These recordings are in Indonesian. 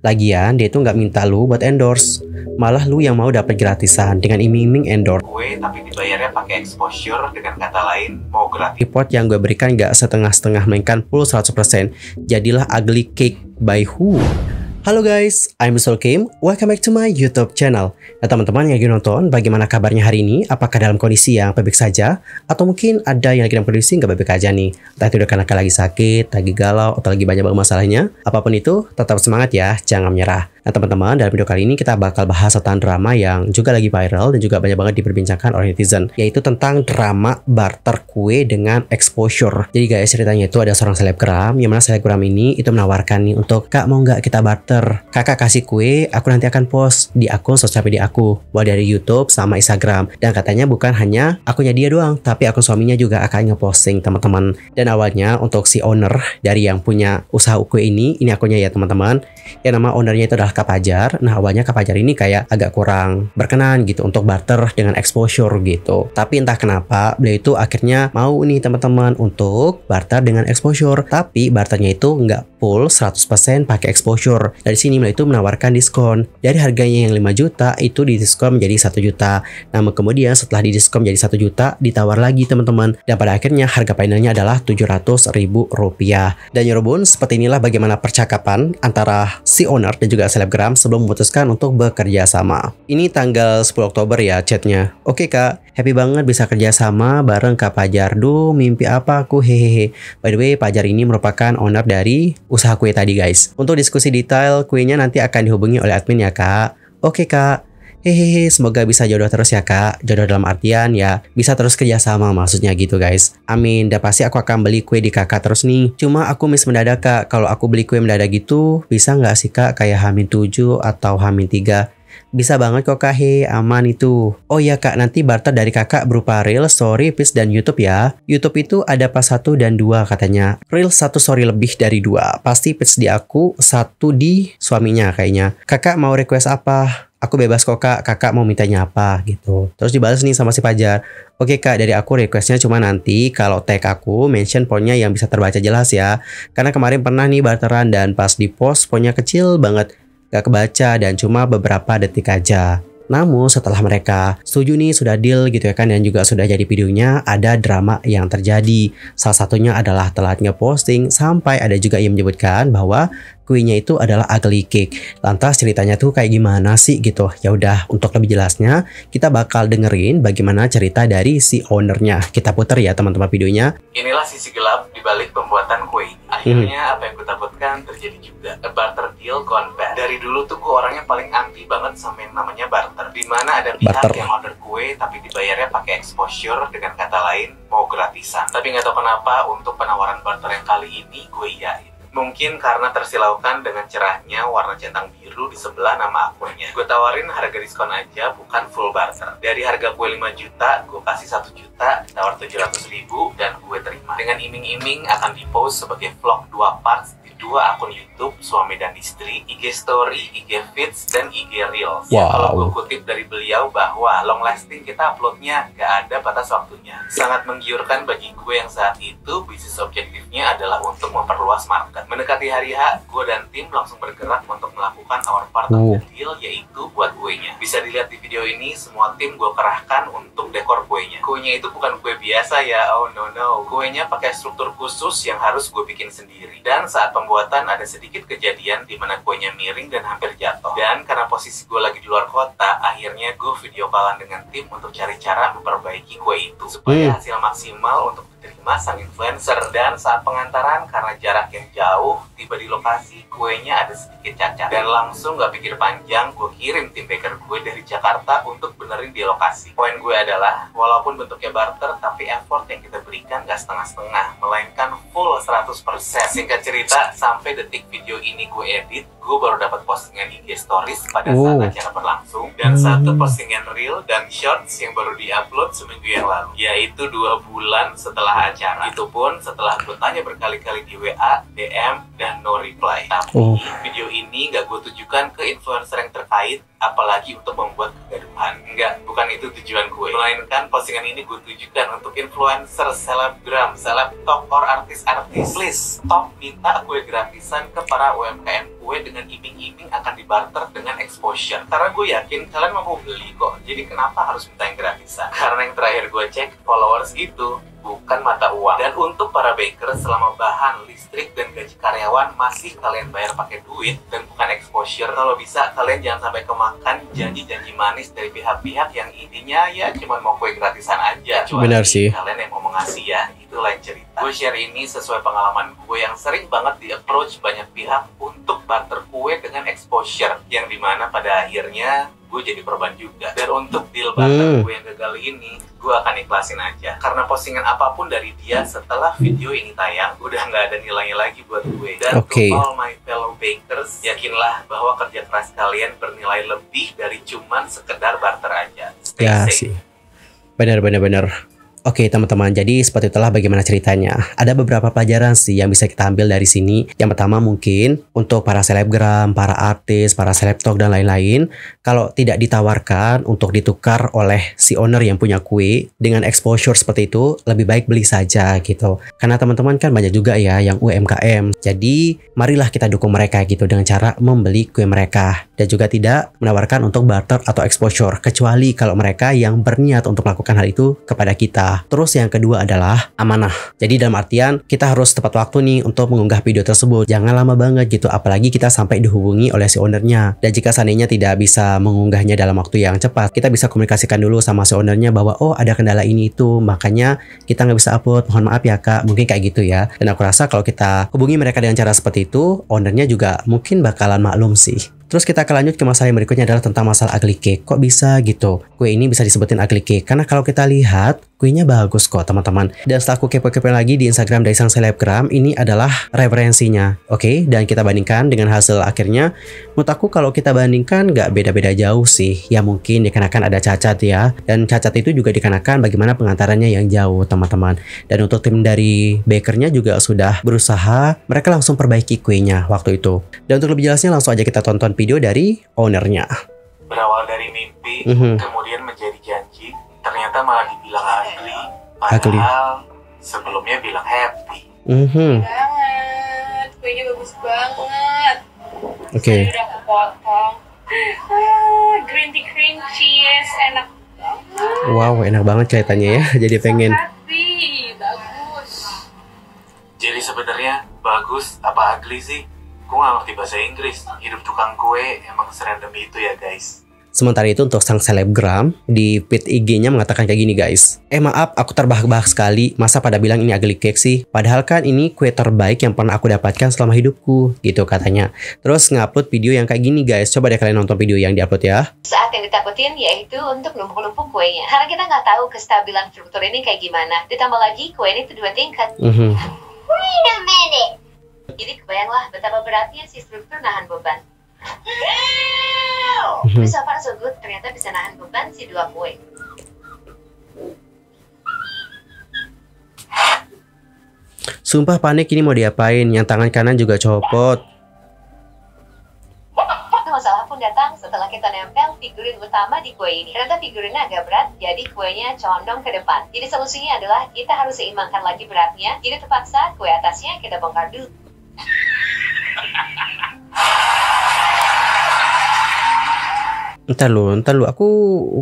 Lagian dia itu nggak minta lu buat endorse, malah lu yang mau dapat gratisan dengan iming-iming endorse gue tapi dibayarnya pakai exposure, dengan kata lain mau gratis. report yang gue berikan nggak setengah-setengah melainkan full 100%. Jadilah ugly cake by who? Halo guys, I'm Soul Kim. Welcome back to my YouTube channel. Nah teman-teman yang lagi nonton, bagaimana kabarnya hari ini? Apakah dalam kondisi yang baik-baik saja? Atau mungkin ada yang lagi dalam kondisi nggak baik-baik aja nih? Entah itu karena lagi sakit, lagi galau, atau lagi banyak banget masalahnya. Apapun itu, tetap semangat ya, jangan menyerah. Nah teman-teman, dalam video kali ini kita bakal bahas tentang drama yang juga lagi viral dan juga banyak banget diperbincangkan oleh netizen, yaitu tentang drama barter kue dengan exposure. Jadi guys, ceritanya itu ada seorang selebgram, yang mana selebgram ini itu menawarkan nih untuk, "Kak, mau nggak kita barter? Kakak kasih kue, aku nanti akan post di akun sosial media aku, mulai dari YouTube sama Instagram." Dan katanya bukan hanya akunnya dia doang, tapi akun suaminya juga akan ngeposting teman-teman. Dan awalnya untuk si owner dari yang punya usaha kue ini akunnya ya teman-teman, yang nama ownernya itu adalah Kak Fajar. Nah awalnya Kak Fajar ini kayak agak kurang berkenan gitu untuk barter dengan exposure gitu. Tapi entah kenapa beliau itu akhirnya mau nih teman-teman untuk barter dengan exposure. Tapi barternya itu nggak full 100% pakai exposure. Dari sini beliau itu menawarkan diskon. Dari harganya yang 5 juta itu didiskon menjadi 1 juta. Namun kemudian setelah didiskon menjadi 1 juta ditawar lagi teman-teman. Dan pada akhirnya harga finalnya adalah Rp700.000. Dan Yorobun, seperti inilah bagaimana percakapan antara si owner dan juga selebgram sebelum memutuskan untuk bekerja sama. Ini tanggal 10 Oktober ya chatnya. "Oke kak, happy banget bisa kerja sama bareng Kak Fajar. Duh, mimpi apa aku, hehehe. By the way, Fajar ini merupakan owner dari usaha kue tadi guys. Untuk diskusi detail kuenya nanti akan dihubungi oleh admin ya kak." "Oke kak. Hehehe, semoga bisa jodoh terus ya kak." Jodoh dalam artian ya bisa terus kerjasama maksudnya gitu guys. Amin. Dan pasti aku akan beli kue di kakak terus nih. Cuma aku miss mendadak kak. Kalau aku beli kue mendadak gitu, bisa nggak sih kak kayak H-7 atau H-3? Bisa banget kok kak, he, aman itu. Oh ya kak, nanti barter dari kakak berupa Reel, Story, Feeds, dan YouTube ya. YouTube itu ada pas 1 dan 2 katanya. Reel 1, Story lebih dari 2. Pasti Feeds di aku, 1 di suaminya kayaknya. Kakak mau request apa? Aku bebas kok kak, kakak mau mintanya apa gitu. Terus dibalas nih sama si Fajar. "Oke kak, dari aku requestnya cuma nanti kalau tag aku mention poinnya yang bisa terbaca jelas ya. Karena kemarin pernah nih barteran dan pas di post poinnya kecil banget, gak kebaca dan cuma beberapa detik aja." Namun setelah mereka setuju nih, sudah deal gitu ya kan, dan juga sudah jadi videonya, ada drama yang terjadi. Salah satunya adalah telat ngeposting, sampai ada juga yang menyebutkan bahwa kuenya itu adalah ugly cake. Lantas ceritanya tuh kayak gimana sih gitu? Ya udah, untuk lebih jelasnya kita bakal dengerin bagaimana cerita dari si ownernya. Kita putar ya teman-teman videonya. Inilah sisi gelap di balik pembuatan kue ini. Akhirnya apa yang gue takutkan terjadi juga. A barter deal gone bad. Dari dulu tuh gue orangnya paling anti banget sama yang namanya barter. Dimana ada pihak Barter yang order kue tapi dibayarnya pakai exposure, dengan kata lain mau gratisan. Tapi nggak tahu kenapa untuk penawaran barter yang kali ini gue iyain. Mungkin karena tersilaukan dengan cerahnya warna centang biru di sebelah nama akunnya. Gue tawarin harga diskon aja, bukan full barter. Dari harga kue 5 juta, gue kasih 1 juta, tawar 700.000, dan gue terima. Dengan iming-iming akan dipost sebagai vlog 2 parts di 2 akun YouTube, suami dan istri, IG Story, IG Feeds, dan IG Reels. Wow. Ya, kalau gue kutip dari beliau bahwa long lasting kita uploadnya gak ada batas waktunya. Sangat menggiurkan bagi gue yang saat itu bisnis objektifnya adalah untuk memperluas market. Mendekati hari H, gue dan tim langsung bergerak untuk melakukan our part of the deal, yaitu buat kuenya. Bisa dilihat di video ini, semua tim gue kerahkan untuk dekor kuenya. Kuenya itu bukan kue biasa ya, oh no. Kuenya pakai struktur khusus yang harus gue bikin sendiri. Dan saat pembuatan ada sedikit kejadian di mana kuenya miring dan hampir jatuh. Dan karena posisi gue lagi di luar kota, akhirnya gue video callan dengan tim untuk cari cara memperbaiki kue itu supaya hasil maksimal untuk diterima sang influencer. Dan saat pengantaran, karena jarak yang jauh, tiba di lokasi, kuenya ada sedikit cacat. Dan langsung gak pikir panjang, gue kirim tim baker gue dari Jakarta untuk benerin di lokasi. Poin gue adalah, walaupun bentuknya barter, tapi effort yang kita berikan gak setengah-setengah, melainkan full 100%. Singkat cerita, sampai detik video ini gue edit, gue baru dapat postingan IG Stories pada saat acara berlangsung, dan satu postingan Reel dan Shorts yang baru diupload seminggu yang lalu, yaitu 2 bulan setelah acara. Itu pun setelah gue tanya berkali-kali di WA, DM, dan udah no reply. Tapi video ini gak gue tujukan ke influencer yang terkait, apalagi untuk membuat kegaduhan. Enggak, bukan itu tujuan gue. Melainkan postingan ini gue tujukan untuk influencer, selebgram, selebtok, or artis-artis. Please, stop minta kue gratisan ke para UMKM kue dengan iming-iming akan dibarter dengan exposure. Karena gue yakin kalian mampu beli kok, jadi kenapa harus minta yang gratisan? Karena yang terakhir gue cek, followers itu bukan mata uang. Dan untuk para baker, selama bahan, listrik, dan gaji karyawan masih kalian bayar pakai duit dan bukan exposure, kalau bisa kalian jangan sampai kemakan janji-janji manis dari pihak-pihak yang intinya ya cuma mau kue gratisan aja. Benar sih. Kalian yang mau mengasih ya, itu lain cerita. Gue share ini sesuai pengalaman gue yang sering banget di-approach banyak pihak untuk barter kue dengan exposure, yang dimana pada akhirnya gue jadi korban juga. Dan untuk deal barter gue yang gagal ini, gue akan ikhlasin aja. Karena postingan apapun dari dia setelah video ini tayang, udah nggak ada nilainya lagi buat gue. Dan to all my fellow bakers, yakinlah bahwa kerja keras kalian bernilai lebih dari cuman sekedar barter aja. Stay safe. Sih. Benar. Oke teman-teman, jadi seperti itulah bagaimana ceritanya. Ada beberapa pelajaran sih yang bisa kita ambil dari sini. Yang pertama mungkin untuk para selebgram, para artis, para selebtok dan lain-lain, kalau tidak ditawarkan untuk ditukar oleh si owner yang punya kue dengan exposure seperti itu, lebih baik beli saja gitu. Karena teman-teman kan banyak juga ya yang UMKM. Jadi marilah kita dukung mereka gitu dengan cara membeli kue mereka. Dan juga tidak menawarkan untuk barter atau exposure, kecuali kalau mereka yang berniat untuk melakukan hal itu kepada kita. Terus yang kedua adalah amanah. Jadi dalam artian kita harus tepat waktu nih untuk mengunggah video tersebut. Jangan lama banget gitu, apalagi kita sampai dihubungi oleh si ownernya. Dan jika seandainya tidak bisa mengunggahnya dalam waktu yang cepat, kita bisa komunikasikan dulu sama si ownernya bahwa oh ada kendala ini itu, makanya kita nggak bisa upload, mohon maaf ya kak, mungkin kayak gitu ya. Dan aku rasa kalau kita hubungi mereka dengan cara seperti itu, ownernya juga mungkin bakalan maklum sih. Terus kita akan lanjut ke masalah yang berikutnya adalah tentang masalah ugly cake. Kok bisa gitu? Kue ini bisa disebutin ugly cake karena kalau kita lihat kuenya bagus kok teman-teman. Dan setelah aku kepo-kepo lagi di Instagram dari sang selebgram, ini adalah referensinya. Oke, dan kita bandingkan dengan hasil akhirnya. Menurut aku kalau kita bandingkan nggak beda-beda jauh sih. Ya mungkin dikarenakan ada cacat ya. Dan cacat itu juga dikarenakan bagaimana pengantarannya yang jauh teman-teman. Dan untuk tim dari bakernya juga sudah berusaha. Mereka langsung perbaiki kuenya waktu itu. Dan untuk lebih jelasnya langsung aja kita tonton video dari ownernya. Berawal dari mimpi, kemudian menjadi janji, ternyata malah dibilang ugly, padahal sebelumnya bilang happy. Banget, kuenya bagus banget. Oke. Udah aku potong. Green tea cream cheese, enak banget. Wow, enak banget kelihatannya ya. Jadi pengen. Happy, bagus. Jadi sebenarnya bagus apa ugly sih? Gue gak ngerti bahasa Inggris. Hidup tukang kue emang serandom itu ya guys. Sementara itu untuk sang selebgram di feed IG-nya mengatakan kayak gini guys. Maaf aku terbahak-bahak sekali, masa pada bilang ini ugly cake sih? Padahal kan ini kue terbaik yang pernah aku dapatkan selama hidupku, gitu katanya. Terus ngupload video yang kayak gini guys. Coba deh kalian nonton video yang diupload ya. Saat yang ditakutin yaitu untuk numpuk-numpuk kuenya. Karena kita nggak tahu kestabilan struktur ini kayak gimana. Ditambah lagi kue ini tuh 2 tingkat. Wait a minute. Jadi kebayanglah betapa beratnya si struktur nahan beban. Tapi so far so good, ternyata bisa nahan beban si 2 kue. Sumpah panik ini mau diapain, yang tangan kanan juga copot. Masalah pun datang setelah kita nempel figurin utama di kue ini. Ternyata figurinnya agak berat, jadi kuenya condong ke depan. Jadi solusinya adalah kita harus seimbangkan lagi beratnya. Jadi terpaksa kue atasnya kita bongkar dulu. Entar lu, aku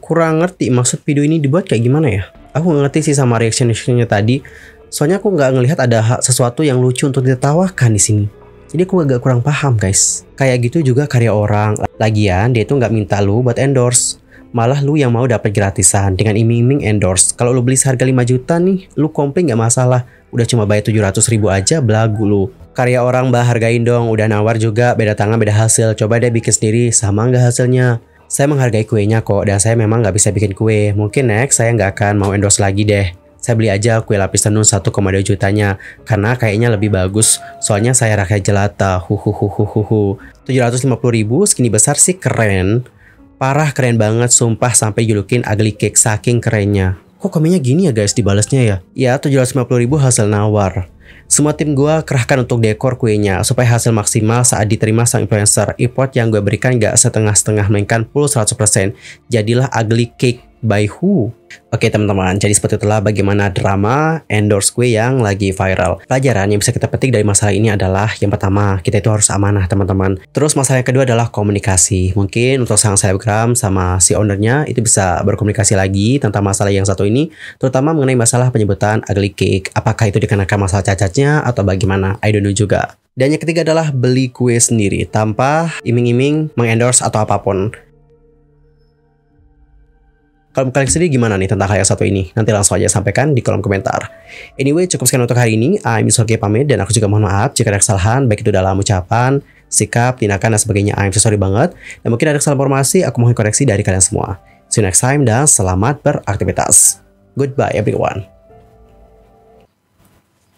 kurang ngerti maksud video ini dibuat kayak gimana ya. Aku nggak ngerti sih sama reaction-reactionnya tadi. Soalnya aku nggak ngelihat ada sesuatu yang lucu untuk ditertawakan di sini. Jadi aku agak kurang paham guys. Kayak gitu juga karya orang. Lagian dia tuh nggak minta lu buat endorse. Malah lu yang mau dapat gratisan dengan iming-iming endorse. Kalau lu beli seharga 5 juta nih, lu komplain nggak masalah. Udah cuma bayar 700.000 aja, belagu lu. Karya orang mbak hargain dong. Udah nawar juga, beda tangan beda hasil. Coba deh bikin sendiri, sama nggak hasilnya? Saya menghargai kuenya kok, dan saya memang nggak bisa bikin kue. Mungkin next saya nggak akan mau endorse lagi deh. Saya beli aja kue lapis tenun 1,2 jutanya, karena kayaknya lebih bagus. Soalnya saya rakyat jelata. 750.000 segini besar sih keren. Parah keren banget, sumpah sampai julukin ugly cake saking kerennya. Kok komennya gini ya guys dibalasnya ya? Ya 750.000 hasil nawar. Semua tim gue kerahkan untuk dekor kuenya supaya hasil maksimal saat diterima sang influencer. Effort yang gue berikan gak setengah-setengah melainkan full 100%. Jadilah ugly cake by who? Oke teman-teman, jadi seperti itulah bagaimana drama endorse kue yang lagi viral. Pelajaran yang bisa kita petik dari masalah ini adalah yang pertama, kita itu harus amanah teman-teman. Terus masalah yang kedua adalah komunikasi. Mungkin untuk sang selebgram sama si ownernya itu bisa berkomunikasi lagi tentang masalah yang satu ini, terutama mengenai masalah penyebutan ugly cake. Apakah itu dikarenakan masalah cacatnya atau bagaimana? I don't know juga. Dan yang ketiga adalah beli kue sendiri tanpa iming-iming mengendorse atau apapun. Kalau kalian sendiri gimana nih tentang hal yang satu ini? Nanti langsung aja sampaikan di kolom komentar. Anyway, cukup sekian untuk hari ini. I'm Mr. K pamit dan aku juga mohon maaf jika ada kesalahan, baik itu dalam ucapan, sikap, tindakan, dan sebagainya. I'm so sorry banget. Dan mungkin ada kesalahan informasi, aku mohon koreksi dari kalian semua. See you next time dan selamat beraktivitas. Goodbye everyone.